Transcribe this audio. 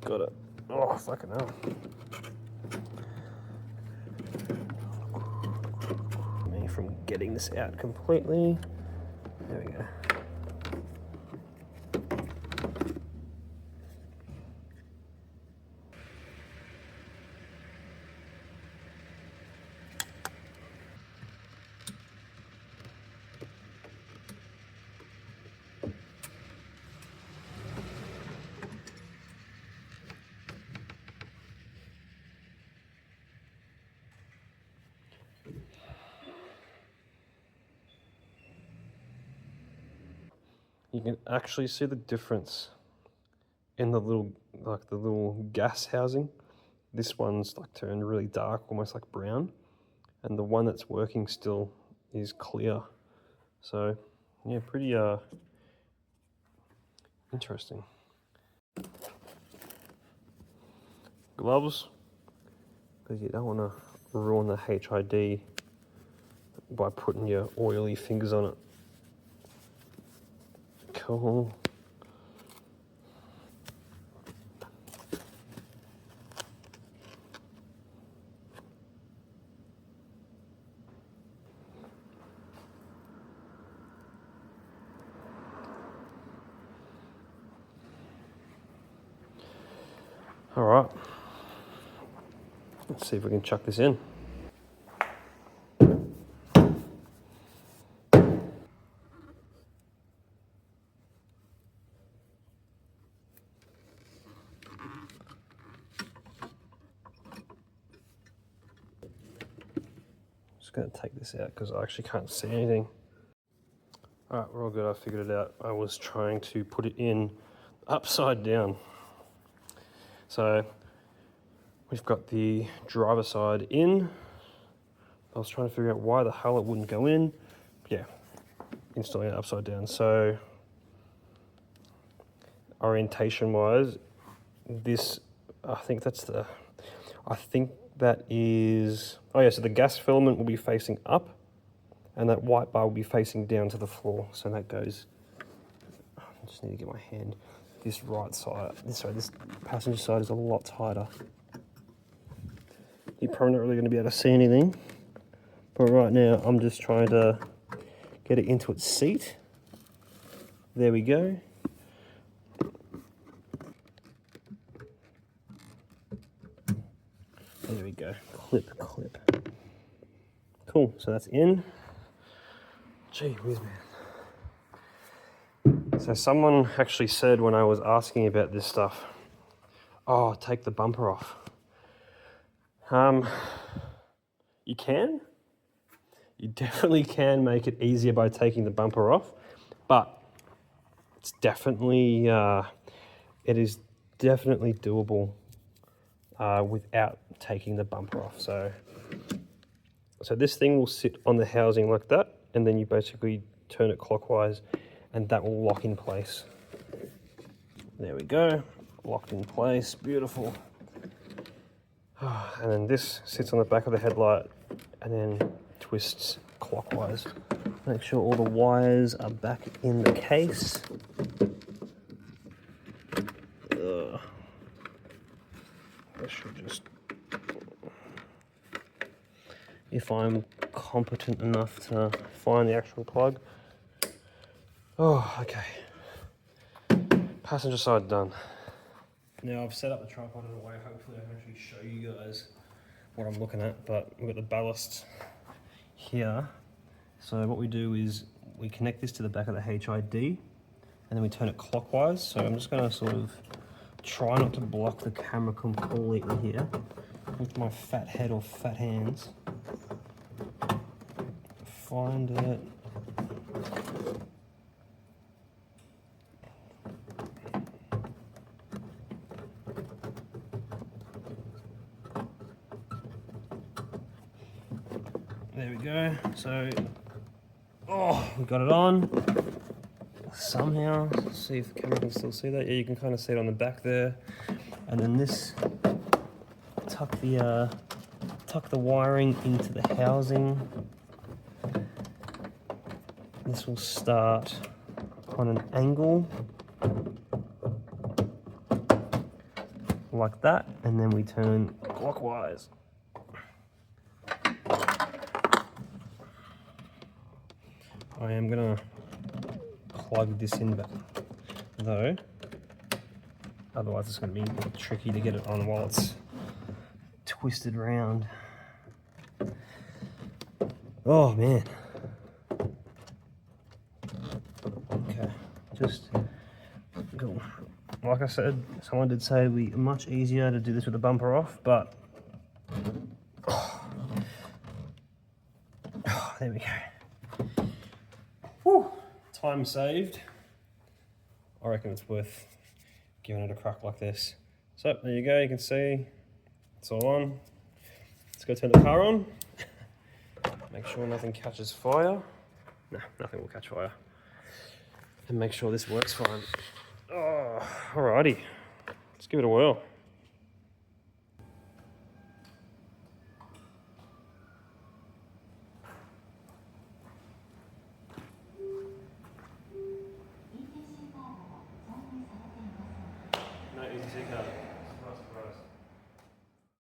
got it. Oh, fucking hell. Me from getting this out completely. There we go. You can actually see the difference in the little gas housing. This one's like turned really dark, almost like brown, and the one that's working still is clear. So yeah, pretty interesting. Gloves, because you don't want to ruin the HID by putting your oily fingers on it. Cool. All right, let's see if we can chuck this in. Just gonna take this out because I actually can't see anything. All right, we're all good. I figured it out. I was trying to put it in upside down. So we've got the driver side in. I was trying to figure out why the hell it wouldn't go in. Yeah, installing it upside down. So orientation wise, this, I think that is, oh yeah, so the gas filament will be facing up and that white bar will be facing down to the floor. So that goes, I just need to get my hand, this right side, this passenger side is a lot tighter. You're probably not really going to be able to see anything, but right now I'm just trying to get it into its seat. There we go. There we go, clip. Cool, so that's in. Gee whiz, man. So someone actually said when I was asking about this stuff, oh, take the bumper off. You can. You definitely can make it easier by taking the bumper off, but it's definitely, it is definitely doable without taking the bumper off. So this thing will sit on the housing like that, and then you basically turn it clockwise and that will lock in place. There we go, locked in place, beautiful. And then this sits on the back of the headlight and then twists clockwise. Make sure all the wires are back in the case. I should just, if I'm competent enough to find the actual plug. Oh, okay. Passenger side done. Now I've set up the tripod in a way, hopefully I can actually show you guys what I'm looking at, but we've got the ballast here. So what we do is we connect this to the back of the HID and then we turn it clockwise. So I'm just gonna sort of try not to block the camera completely here with my fat head or fat hands. Find it. There we go. So, oh, we got it on. Somehow, let's see if the camera can still see that. Yeah, you can kind of see it on the back there. And then this, tuck the wiring into the housing. This will start on an angle. like that, and then we turn clockwise. I am gonna plug this in back though, otherwise it's gonna be tricky to get it on while it's twisted round. Oh man. Okay, just go. Like I said, someone did say it'd be much easier to do this with the bumper off, but there we go. Whew. Time saved. I reckon it's worth giving it a crack like this. So there you go, you can see it's all on. Let's go turn the car on. Make sure nothing catches fire. No, nothing will catch fire. And make sure this works fine. Oh, alrighty, let's give it a whirl.